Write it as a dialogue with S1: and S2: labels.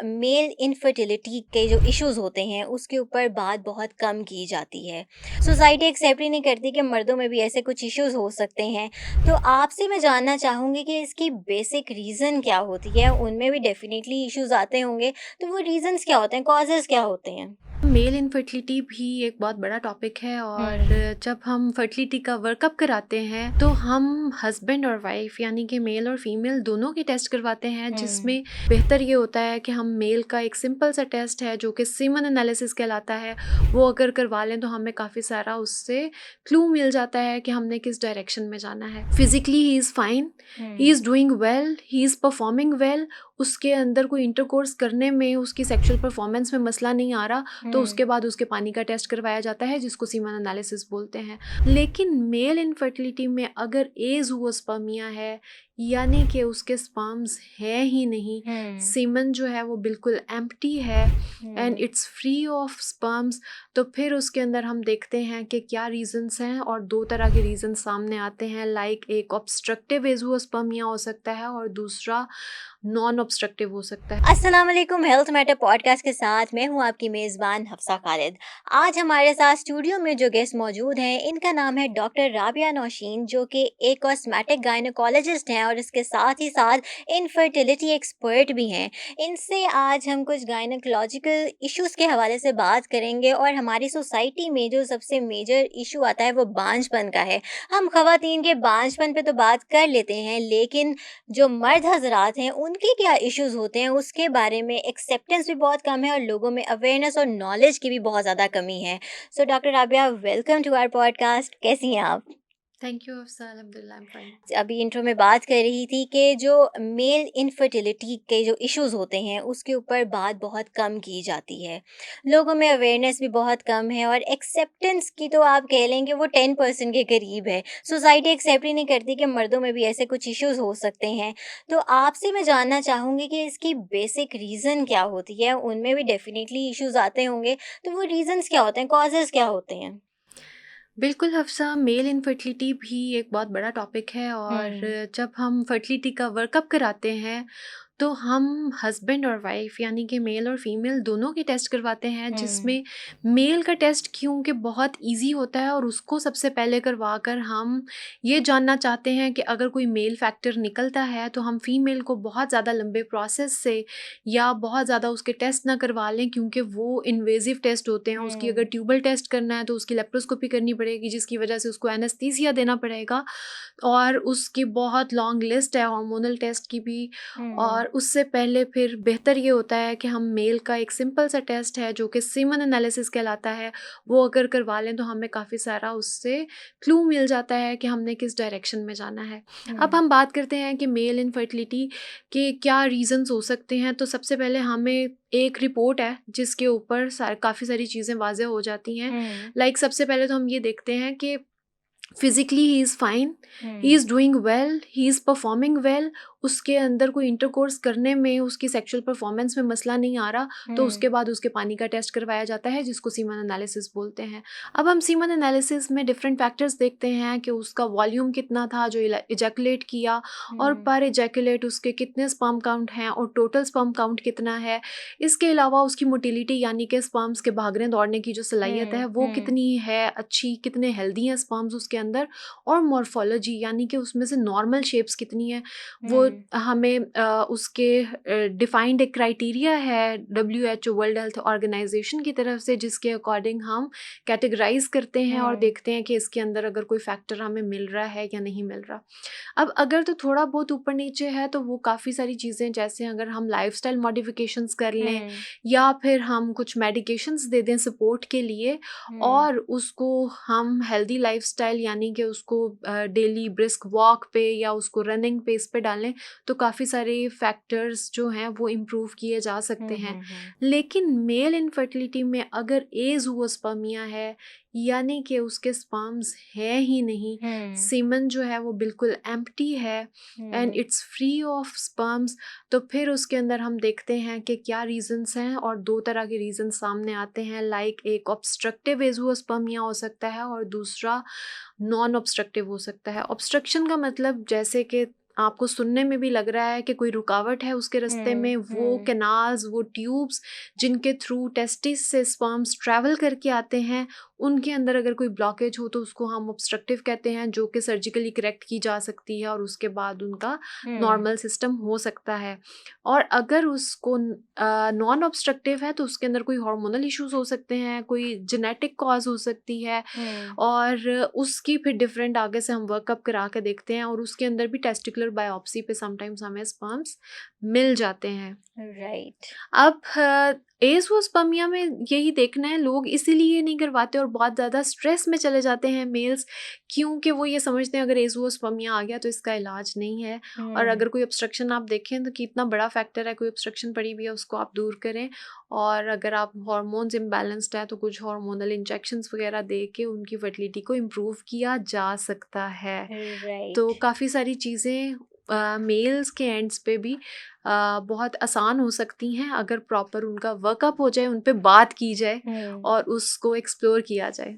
S1: Male infertility के जो issues होते हैं उसके ऊपर बात बहुत कम की जाती है। सोसाइटी एक्सेप्ट ही नहीं करती कि मर्दों में भी ऐसे कुछ इश्यूज हो सकते हैं। तो आपसे मैं जानना चाहूँगी कि इसकी बेसिक रीज़न क्या होती है? उनमें भी डेफिनेटली इश्यूज आते होंगे, तो वो रीज़न्स क्या होते हैं, कॉजेज़ क्या होते हैं?
S2: मेल इनफर्टिलिटी भी एक बहुत बड़ा टॉपिक है और
S1: हुँ,
S2: जब हम फर्टिलिटी का वर्कअप कराते हैं तो हम हस्बैंड और वाइफ यानी कि मेल और फीमेल दोनों के टेस्ट करवाते हैं,
S1: हुँ,
S2: जिसमें बेहतर ये होता है कि हम मेल का एक सिंपल सा टेस्ट है जो कि सीमन एनालिसिस कहलाता है, वो अगर करवा लें तो हमें काफ़ी सारा उससे क्लू मिल जाता है कि हमने किस डायरेक्शन में जाना है। Physically he is fine, he
S1: hmm,
S2: is doing well, he is performing well, उसके अंदर कोई इंटरकोर्स करने में उसकी सेक्सुअल परफॉर्मेंस में मसला नहीं आ रहा, तो
S1: हुँ,
S2: उसके बाद उसके पानी का टेस्ट करवाया जाता है जिसको सीमन एनालिसिस बोलते हैं। लेकिन मेल इनफर्टिलिटी में अगर एज़ूओस्पर्मिया है यानी कि उसके स्पर्म्स हैं ही नहीं,
S1: हुँ,
S2: सीमन जो है वो बिल्कुल एम्प्टी है and
S1: hmm.
S2: It's free of sperms, तो फिर उसके अंदर हम देखते हैं कि क्या रीजंस हैं और दो तरह के रीजन सामने आते हैं। लाइक एक ऑब्स्ट्रक्टिव एज़ूओस्पर्मिया हो सकता है और दूसरा नॉन ऑब्स्ट्रक्टिव हो सकता है।
S1: अस्सलाम वालेकुम, हेल्थ मैटर पॉडकास्ट के साथ मैं हूं आपकी मेज़बान हफ्सा खालिद। आज हमारे साथ स्टूडियो में जो गेस्ट मौजूद हैं इनका नाम है डॉक्टर राबिया नौशीन, जो कि एक कॉस्मेटिक गायनोकोलॉजिस्ट हैं और इसके साथ ही साथ इनफर्टिलिटी एक्सपर्ट भी हैं। इनसे आज हम कुछ गायनोकोलॉजिकल इश्यूज़ के हवाले से बात करेंगे और हमारी सोसाइटी में जो सबसे मेजर इशू आता है वो बांझपन का है। हम खवातीन के बांझपन पे तो बात कर लेते हैं, लेकिन जो मर्द हज़रात हैं, उनके क्या इश्यूज़ होते हैं, उसके बारे में एक्सेप्टेंस भी बहुत कम है और लोगों में अवेयरनेस और नॉलेज की भी बहुत ज़्यादा कमी है। So doctor Rabia, welcome to our podcast. कैसी हैं आप?
S2: थैंक यू अफसा, अल्हम्दुलिल्लाह आई एम फाइन।
S1: अभी इंट्रो में बात कर रही थी कि जो मेल इनफर्टिलिटी के जो इश्यूज़ होते हैं, उसके ऊपर बात बहुत कम की जाती है। लोगों में अवेयरनेस भी बहुत कम है और एक्सेप्टेंस की तो आप कह लें कि वो 10% के करीब है। सोसाइटी एक्सेप्ट ही नहीं करती कि मर्दों में भी ऐसे कुछ इश्यूज़ हो सकते हैं। तो आपसे मैं जानना चाहूँगी कि इसकी बेसिक रीज़न क्या होती है? उनमें भी डेफ़िनेटली इश्यूज़ आते होंगे, तो वो रीज़न्स क्या होते हैं, कॉजेज़ क्या होते हैं?
S2: बिल्कुल हफ्सा, मेल इनफर्टिलिटी भी एक बहुत बड़ा टॉपिक है और
S1: हुँ,
S2: जब हम फर्टिलिटी का वर्कअप कराते हैं तो हम हस्बैंड और वाइफ यानी कि मेल और फीमेल दोनों के टेस्ट करवाते हैं,
S1: हुँ,
S2: जिसमें मेल का टेस्ट क्योंकि बहुत इजी होता है और उसको सबसे पहले करवा कर हम ये जानना चाहते हैं कि अगर कोई मेल फैक्टर निकलता है तो हम फीमेल को बहुत ज़्यादा लंबे प्रोसेस से या बहुत ज़्यादा उसके टेस्ट ना करवा लें, क्योंकि वो इन्वेजिव टेस्ट होते हैं। उसकी अगर
S1: हुँ,
S2: ट्यूबल टेस्ट करना है तो उसकी लेप्रोस्कोपी करनी पड़ेगी, जिसकी वजह से उसको एनेस्थीसिया देना पड़ेगा और उसकी बहुत लॉन्ग लिस्ट है हार्मोनल टेस्ट की भी।
S1: हुँ,
S2: और उससे पहले फिर बेहतर ये होता है कि हम मेल का एक सिंपल सा टेस्ट है जो कि सीमन एनालिसिस कहलाता है, वो अगर करवा लें तो हमें काफ़ी सारा उससे क्लू मिल जाता है कि हमने किस डायरेक्शन में जाना है। अब
S1: हुँ,
S2: हम बात करते हैं कि मेल इनफर्टिलिटी के क्या रीज़न्स हो सकते हैं, तो सबसे पहले हमें एक रिपोर्ट है जिसके ऊपर काफ़ी सारी चीज़ें वाज़ेह हो जाती हैं।
S1: हुँ,
S2: लाइक सबसे पहले तो हम ये देखते हैं कि physically he is fine, he
S1: hmm,
S2: is doing well, he is performing well, उसके अंदर कोई इंटरकोर्स करने में उसकी सेक्सुअल परफॉर्मेंस में मसला नहीं आ रहा, तो
S1: हुँ,
S2: उसके बाद उसके पानी का टेस्ट करवाया जाता है जिसको सीमन एनालिसिस बोलते हैं। अब हम सीमन एनालिसिस में डिफरेंट फैक्टर्स देखते हैं कि उसका वॉल्यूम कितना था जो इजैकुलेट किया, और
S1: हुँ,
S2: पर इजैकुलेट उसके कितने स्पर्म काउंट हैं और टोटल स्पर्म काउंट कितना है। इसके अलावा उसकी मोटिलिटी यानी कि स्पर्म्स के भागने दौड़ने की जो सलाहियत है
S1: हुँ,
S2: वो
S1: हुँ,
S2: कितनी है अच्छी, कितने हेल्दी हैं स्पर्म्स उसके अंदर, और मॉर्फोलॉजी यानी कि उसमें से नॉर्मल शेप्स कितनी है वो
S1: हुँ,
S2: हमें उसके डिफाइंड एक क्राइटेरिया है WHO वर्ल्ड हेल्थ ऑर्गेनाइजेशन की तरफ से, जिसके अकॉर्डिंग हम कैटेगराइज करते हैं और
S1: हुँ,
S2: देखते हैं कि इसके अंदर अगर कोई फैक्टर हमें मिल रहा है या नहीं मिल रहा। अब अगर तो थोड़ा बहुत ऊपर नीचे है तो वो काफ़ी सारी चीज़ें, जैसे अगर हम लाइफस्टाइल मॉडिफिकेशंस कर लें
S1: हुँ,
S2: या फिर हम कुछ मेडिकेशंस दे दें सपोर्ट के लिए,
S1: हुँ,
S2: और उसको हम हेल्दी लाइफस्टाइल यानी कि उसको डेली ब्रिस्क वॉक पे या उसको रनिंग पेस पे डालें, तो काफ़ी सारे फैक्टर्स जो हैं वो इम्प्रूव किए जा सकते
S1: हुँ,
S2: हैं।
S1: हुँ, हुँ,
S2: लेकिन मेल इनफर्टिलिटी में अगर एज़ूओस्पर्मिया है यानी कि उसके स्पर्म्स हैं ही नहीं,
S1: हुँ,
S2: सीमन जो है वो बिल्कुल एम्प्टी है and
S1: hmm,
S2: it's free of sperms, तो फिर उसके अंदर हम देखते हैं कि क्या रीजंस हैं और दो तरह के रीजन सामने आते हैं। लाइक एक ऑब्स्ट्रक्टिव एज़ूओस्पर्मिया हो सकता है और दूसरा नॉन ऑब्स्ट्रक्टिव हो सकता है। ऑब्स्ट्रक्शन का मतलब जैसे कि आपको सुनने में भी लग रहा है कि कोई रुकावट है उसके रास्ते में, वो कैनाल्स, वो ट्यूब्स जिनके थ्रू टेस्टिस से स्पर्म्स ट्रैवल करके आते हैं, उनके अंदर अगर कोई ब्लॉकेज हो तो उसको हम ऑब्स्ट्रक्टिव कहते हैं, जो कि सर्जिकली करेक्ट की जा सकती है और उसके बाद उनका नॉर्मल सिस्टम हो सकता है। और अगर उसको नॉन ऑब्स्ट्रक्टिव है तो उसके अंदर कोई हार्मोनल इश्यूज हो सकते हैं, कोई जेनेटिक कॉज हो सकती है, और उसकी फिर डिफरेंट आगे से हम वर्कअप करा के देखते हैं और उसके अंदर भी टेस्टिकुलर बायोप्सी पे समटाइम्स हमें स्पर्म्स मिल जाते हैं।
S1: राइट।
S2: अब एज़ोस्पर्मिया में यही देखना है, लोग इसीलिए नहीं करवाते और बहुत ज़्यादा स्ट्रेस में चले जाते हैं मेल्स, क्योंकि वो ये समझते हैं अगर एज़ोस्पर्मिया आ गया तो इसका इलाज नहीं है। और अगर कोई ऑब्स्ट्रक्शन आप देखें तो कितना बड़ा फैक्टर है, कोई ऑब्स्ट्रक्शन पड़ी हुई है उसको आप दूर करें। और अगर आप हार्मोन्स इम्बैलेंस्ड है तो कुछ हार्मोनल इंजेक्शंस वगैरह दे के उनकी फर्टिलिटी को इम्प्रूव किया जा सकता है। तो
S1: राइट।
S2: काफ़ी सारी चीज़ें मेल्स के एंड्स पे भी बहुत आसान हो सकती हैं अगर प्रॉपर उनका वर्कअप हो जाए, उन पे बात की जाए और उसको एक्सप्लोर किया जाए।